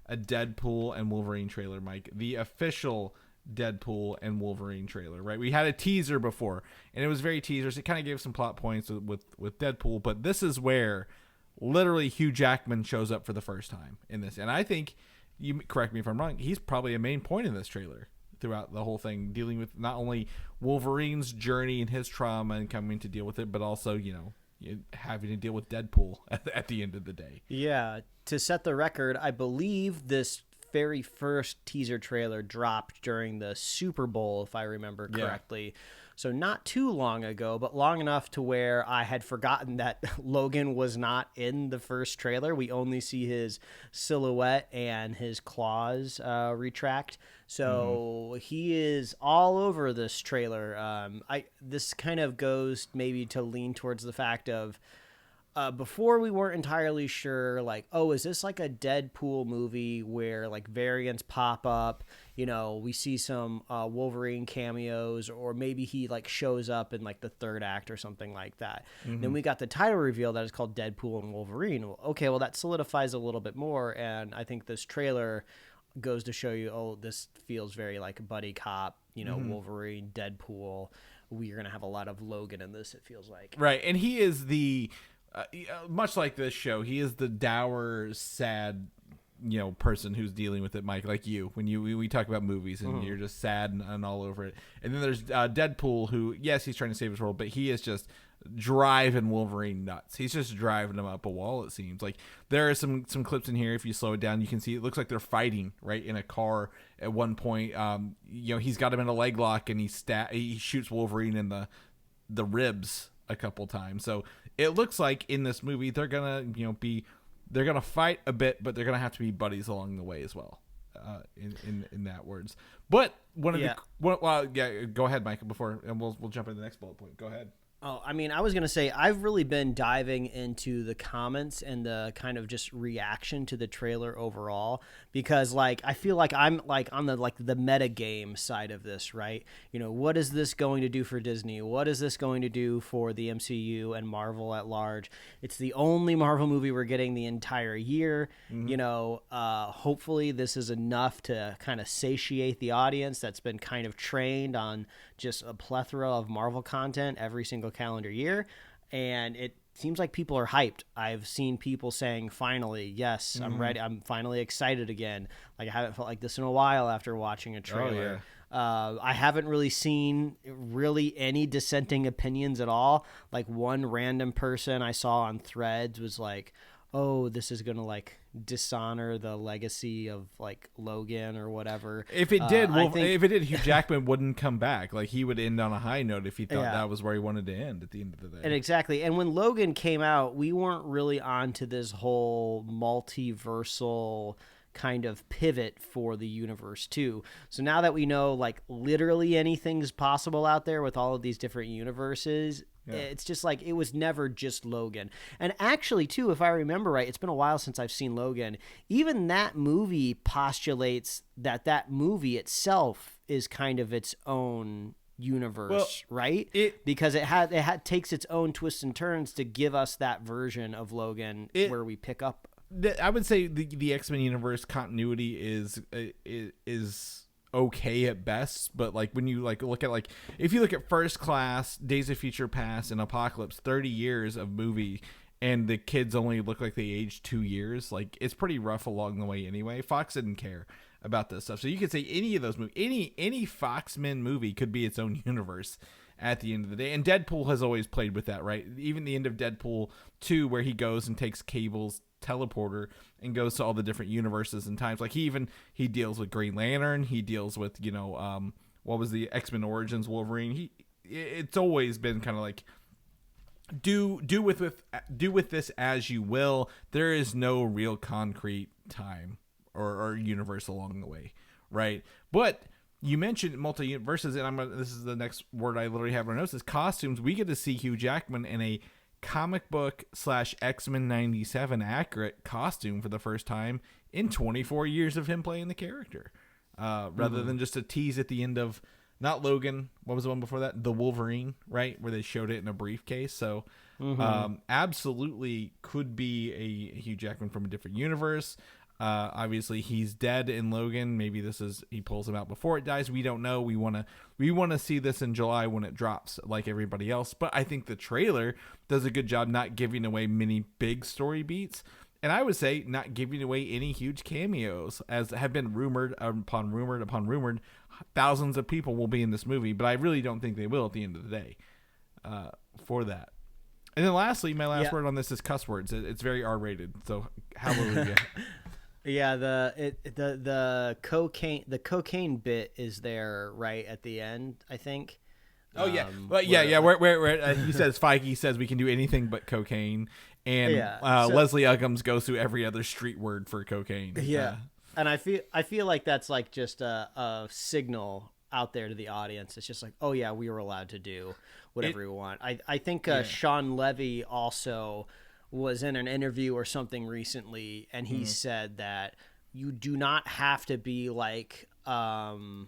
a Deadpool and Wolverine trailer, Mike. The official Deadpool and Wolverine trailer, right? We had a teaser before, and it was very teasers. It kind of gave some plot points with Deadpool, but this is where literally Hugh Jackman shows up for the first time in this. And I think, you correct me if I'm wrong, he's probably a main point in this trailer throughout the whole thing, dealing with not only Wolverine's journey and his trauma and coming to deal with it, but also, having to deal with Deadpool at the end of the day. Yeah. To set the record, I believe this very first teaser trailer dropped during the Super Bowl, if I remember correctly. Yeah. So not too long ago, but long enough to where I had forgotten that Logan was not in the first trailer. We only see his silhouette and his claws retract. So he is all over this trailer. This kind of goes maybe to lean towards the fact of, before we weren't entirely sure, like, oh, is this like a Deadpool movie where like variants pop up? We see some Wolverine cameos, or maybe he like shows up in like the third act or something like that. Mm-hmm. Then we got the title reveal that is called Deadpool and Wolverine. Okay, well, that solidifies a little bit more, and I think this trailer goes to show you, oh, this feels very like a buddy cop, Wolverine, Deadpool. We're going to have a lot of Logan in this, it feels like. Right, and he is the... much like this show, he is the dour, sad, person who's dealing with it, Mike, like you. When we talk about movies and you're just sad and all over it. And then there's Deadpool, who, yes, he's trying to save his world, but he is just driving Wolverine nuts. He's just driving him up a wall, it seems. Like, there are some clips in here, if you slow it down, you can see it looks like they're fighting, right, in a car at one point. He's got him in a leg lock, and he shoots Wolverine in the ribs a couple times. So it looks like in this movie they're gonna they're gonna fight a bit, but they're gonna have to be buddies along the way as well. In that words. But go ahead, Mike, before, and we'll jump into the next bullet point. Go ahead. Oh, I mean, I was going to say, I've really been diving into the comments and the kind of just reaction to the trailer overall, because like, I feel like I'm like on the meta game side of this, right? What is this going to do for Disney? What is this going to do for the MCU and Marvel at large? It's the only Marvel movie we're getting the entire year. Hopefully this is enough to kind of satiate the audience that's been kind of trained on just a plethora of Marvel content every single calendar year, and it seems like people are hyped. I've seen people saying, finally, yes, I'm ready, I'm finally excited again. Like, I haven't felt like this in a while after watching a trailer. I haven't really seen any dissenting opinions at all. Like, one random person I saw on Threads was like, oh, this is gonna like dishonor the legacy of like Logan or whatever. If it did, if it did, Hugh Jackman wouldn't come back. Like, he would end on a high note if he thought that was where he wanted to end at the end of the day. And exactly. And when Logan came out, we weren't really onto this whole multiversal kind of pivot for the universe too. So now that we know like literally anything's possible out there with all of these different universes, it's just like, it was never just Logan. And actually too, if I remember right, it's been a while since I've seen Logan. Even that movie postulates that movie itself is kind of its own universe, right? Because it takes its own twists and turns to give us that version of Logan where we pick up. I would say the X-Men universe continuity is okay at best, but like when you like look at like, if you look at First Class, Days of Future Past, and Apocalypse, 30 years of movie, and the kids only look like they aged 2 years, like, it's pretty rough along the way anyway. Fox didn't care about this stuff, so you could say any of those movies, any Foxmen movie could be its own universe at the end of the day. And Deadpool has always played with that, right? Even the end of Deadpool 2, where he goes and takes Cable's teleporter and goes to all the different universes and times. Like, he deals with Green Lantern, he deals with what was the X-Men Origins Wolverine. It's always been kind of like, do with this as you will. There is no real concrete time or universe along the way, right? But you mentioned multi-universes, and this is the next word I literally have in my notes, is costumes. We get to see Hugh Jackman in a comic book / X-Men 97 accurate costume for the first time in 24 years of him playing the character, rather than just a tease at the end of, not Logan, what was the one before that? The Wolverine, right? Where they showed it in a briefcase. So absolutely could be a Hugh Jackman from a different universe. Obviously, he's dead in Logan. Maybe he pulls him out before it dies. We don't know. We want to see this in July when it drops, like everybody else. But I think the trailer does a good job not giving away many big story beats, and I would say not giving away any huge cameos, as have been rumored upon rumored upon rumored. Thousands of people will be in this movie, but I really don't think they will at the end of the day. For that. And then lastly, my last word on this is cuss words. It's very R-rated, so hallelujah. Yeah, the cocaine bit is there right at the end, I think. Oh yeah, where he says Feige says we can do anything but cocaine, and Leslie Uggams goes through every other street word for cocaine. Yeah, and I feel like that's like just a signal out there to the audience. It's just like, oh yeah, we were allowed to do whatever we want. I think Sean Levy also was in an interview or something recently, and he said that you do not have to be like an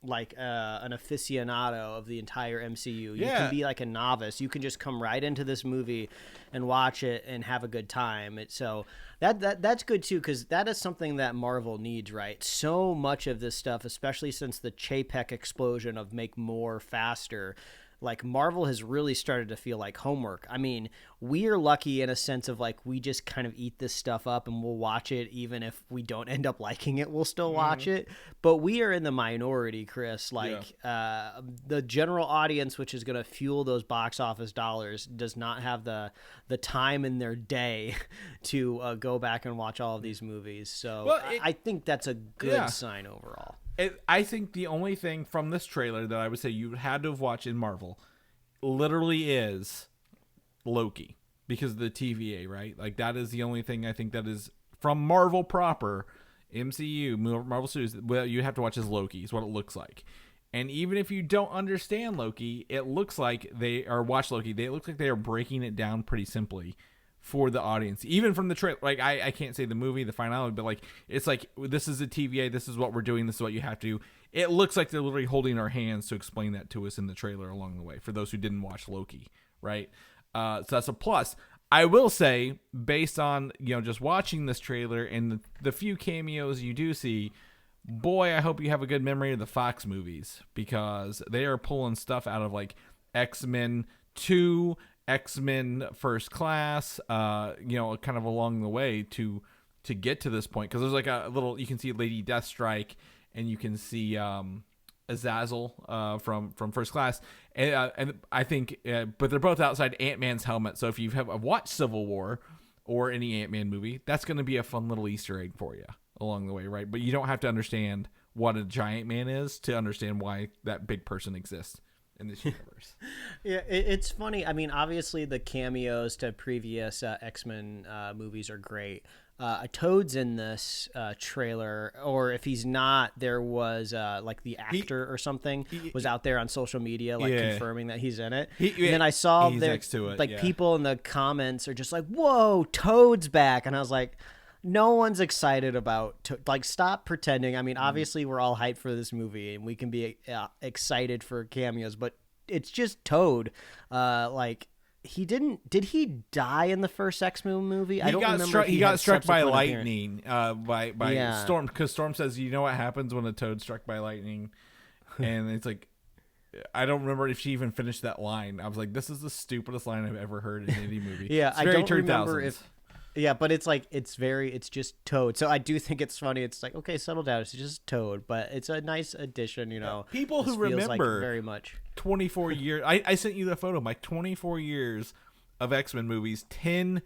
aficionado of the entire MCU. You can be like a novice. You can just come right into this movie and watch it and have a good time. So that's good too, because that is something that Marvel needs, right? So much of this stuff, especially since the Chapek explosion of make more faster, like Marvel has really started to feel like homework. I mean, we are lucky in a sense of like we just kind of eat this stuff up and we'll watch it. Even if we don't end up liking it, we'll still watch it. But we are in the minority, Chris. Like the general audience, which is going to fuel those box office dollars, does not have the time in their day to go back and watch all of these movies. So I think that's a good sign overall. I think the only thing from this trailer that I would say you had to have watched in Marvel literally is Loki, because of the TVA, right? Like that is the only thing I think that is from Marvel proper, MCU, Marvel Studios. Well, you have to watch is Loki, is what it looks like. And even if you don't understand Loki, it looks like watch Loki, they look like they are breaking it down pretty simply for the audience, even from the trailer. Like I can't say the movie, the finality, but like it's like this is a TVA, this is what we're doing, this is what you have to do. It looks like they're literally holding our hands to explain that to us in the trailer along the way. For those who didn't watch Loki, right? So that's a plus. I will say, based on just watching this trailer and the few cameos you do see, boy, I hope you have a good memory of the Fox movies, because they are pulling stuff out of like X-Men 2. X-Men First Class, kind of along the way to get to this point, because there's like a little, you can see Lady Deathstrike, and you can see Azazel from First Class, and I think, but they're both outside Ant-Man's helmet. So if you have watched Civil War or any Ant-Man movie, that's going to be a fun little Easter egg for you along the way, right? But you don't have to understand what a giant man is to understand why that big person exists in this universe. It's funny. I mean, obviously the cameos to previous X-Men movies are great. Toad's in this trailer, or if he's not, there was like the actor or something was out there on social media confirming that he's in it. And then I saw next to it, people in the comments are just like, "Whoa, Toad's back!" And I was like, no one's excited about stop pretending. I mean, obviously we're all hyped for this movie and we can be excited for cameos, but it's just Toad. Did he die in the first X-Men movie? I don't remember. He got struck by lightning by Storm, because Storm says, you know what happens when a Toad struck by lightning? And it's like, I don't remember if she even finished that line. I was like, this is the stupidest line I've ever heard in any movie. I don't remember if. Yeah, but it's like it's just Toad. So I do think it's funny. It's like, okay, settle down. It's just Toad, but it's a nice addition, People who remember very much 24 years. I sent you the photo. My 24 years of X-Men movies, 10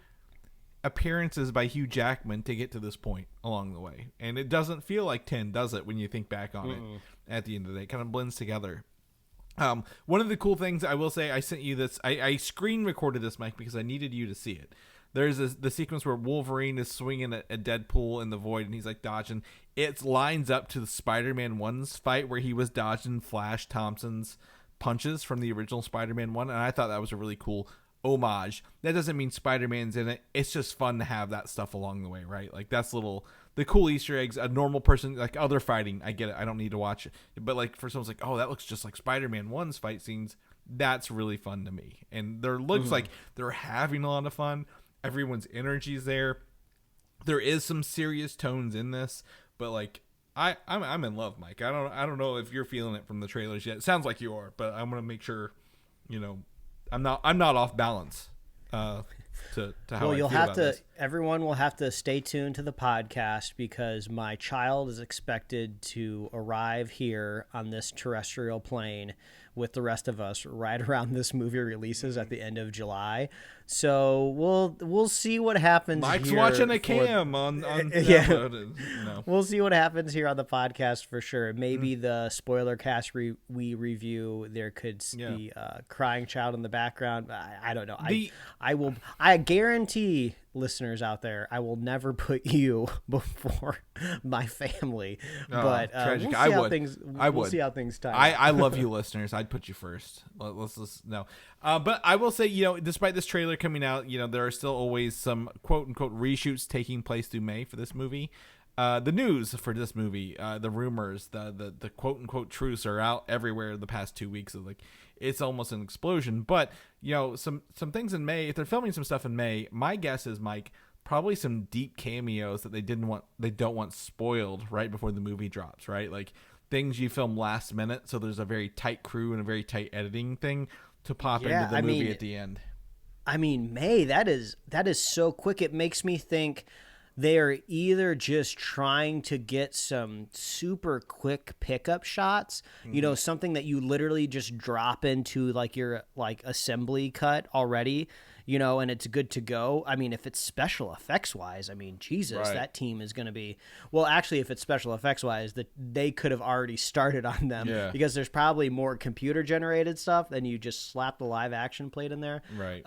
appearances by Hugh Jackman to get to this point along the way, and it doesn't feel like 10, does it? When you think back on it, at the end of the day, it kind of blends together. One of the cool things I will say, I sent you this. I screen recorded this, Mike, because I needed you to see it. There's the sequence where Wolverine is swinging at Deadpool in the void, and he's like dodging. It lines up to the Spider-Man 1's fight where he was dodging Flash Thompson's punches from the original Spider-Man 1, and I thought that was a really cool homage. That doesn't mean Spider-Man's in it. It's just fun to have that stuff along the way, right? Like that's the cool Easter eggs. A normal person, like, oh, they're fighting. I get it. I don't need to watch it. But like for someone's like, oh, that looks just like Spider-Man 1's fight scenes. That's really fun to me. And there looks like they're having a lot of fun. Everyone's energy's there. There is some serious tones in this, but like I'm in love, Mike. I don't know if you're feeling it from the trailers yet. It sounds like you are, but I'm gonna make sure, I'm not off balance. To how well, you'll have to. This. Everyone will have to stay tuned to the podcast because my child is expected to arrive here on this terrestrial plane with the rest of us right around this movie releases at the end of July. So we'll see what happens. Mike's here watching a cam on yeah. We'll see what happens here on the podcast for sure. Maybe the spoiler cast we review, there could be a crying child in the background. I don't know. I guarantee listeners out there, I will never put you before my family. But tragic. We'll see how things time. I love you, listeners. I'd put you first. Let's no. But I will say, despite this trailer coming out, there are still always some quote unquote reshoots taking place through May for this movie. The news for this movie, the rumors, the quote unquote truths are out everywhere the past 2 weeks. Of it's almost an explosion. But some things in May. If they're filming some stuff in May, my guess is, Mike, probably some deep cameos that they don't want spoiled right before the movie drops. Right, like things you film last minute, so there's a very tight crew and a very tight editing thing to pop into the movie at the end. I mean, May, that is so quick. It makes me think they are either just trying to get some super quick pickup shots, something that you literally just drop into like your assembly cut already, and it's good to go. I mean, if it's special effects wise, I mean, Jesus, right. That team is going to be, well, actually, if it's special effects wise, that they could have already started on them because there's probably more computer generated stuff than you just slap the live action plate in there. Right.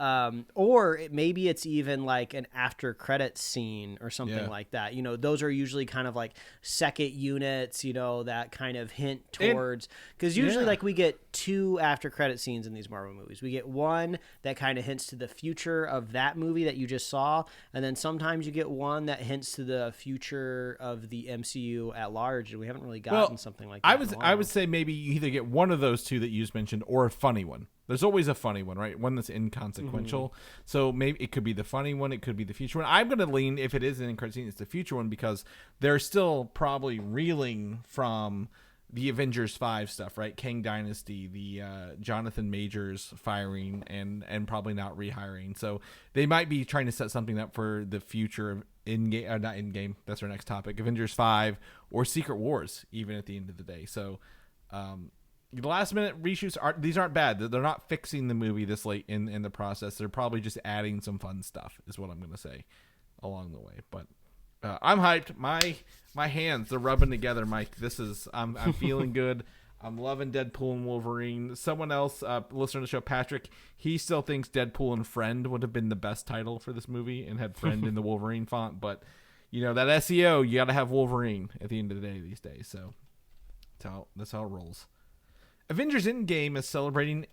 Or maybe it's even like an after credits scene or something like that. Those are usually kind of like second units, that kind of hint towards, because usually like we get 2 after credit scenes in these Marvel movies. We get one that kind of hints to the future of that movie that you just saw, and then sometimes you get one that hints to the future of the MCU at large, and we haven't really gotten something like that. I would say maybe you either get one of those 2 that you just mentioned, or a funny one. There's always a funny one, right? One that's inconsequential. Mm-hmm. So maybe it could be the funny one, it could be the future one. I'm going to lean, if it is an in-credit scene, it's the future one, because they're still probably reeling from the Avengers 5 stuff, right? Kang Dynasty, the Jonathan Majors firing and probably not rehiring. So they might be trying to set something up for the future of not in-game. That's our next topic. Avengers 5 or Secret Wars, even at the end of the day. So the last minute reshoots aren't bad. They're not fixing the movie this late in the process. They're probably just adding some fun stuff, is what I'm going to say along the way. But I'm hyped. My hands, they're rubbing together, Mike. I'm feeling good. I'm loving Deadpool and Wolverine. Someone else, listener to the show, Patrick, he still thinks Deadpool and Friend would have been the best title for this movie and had Friend in the Wolverine font. But, that SEO, you got to have Wolverine at the end of the day these days. So that's how it rolls. Avengers Endgame is celebrating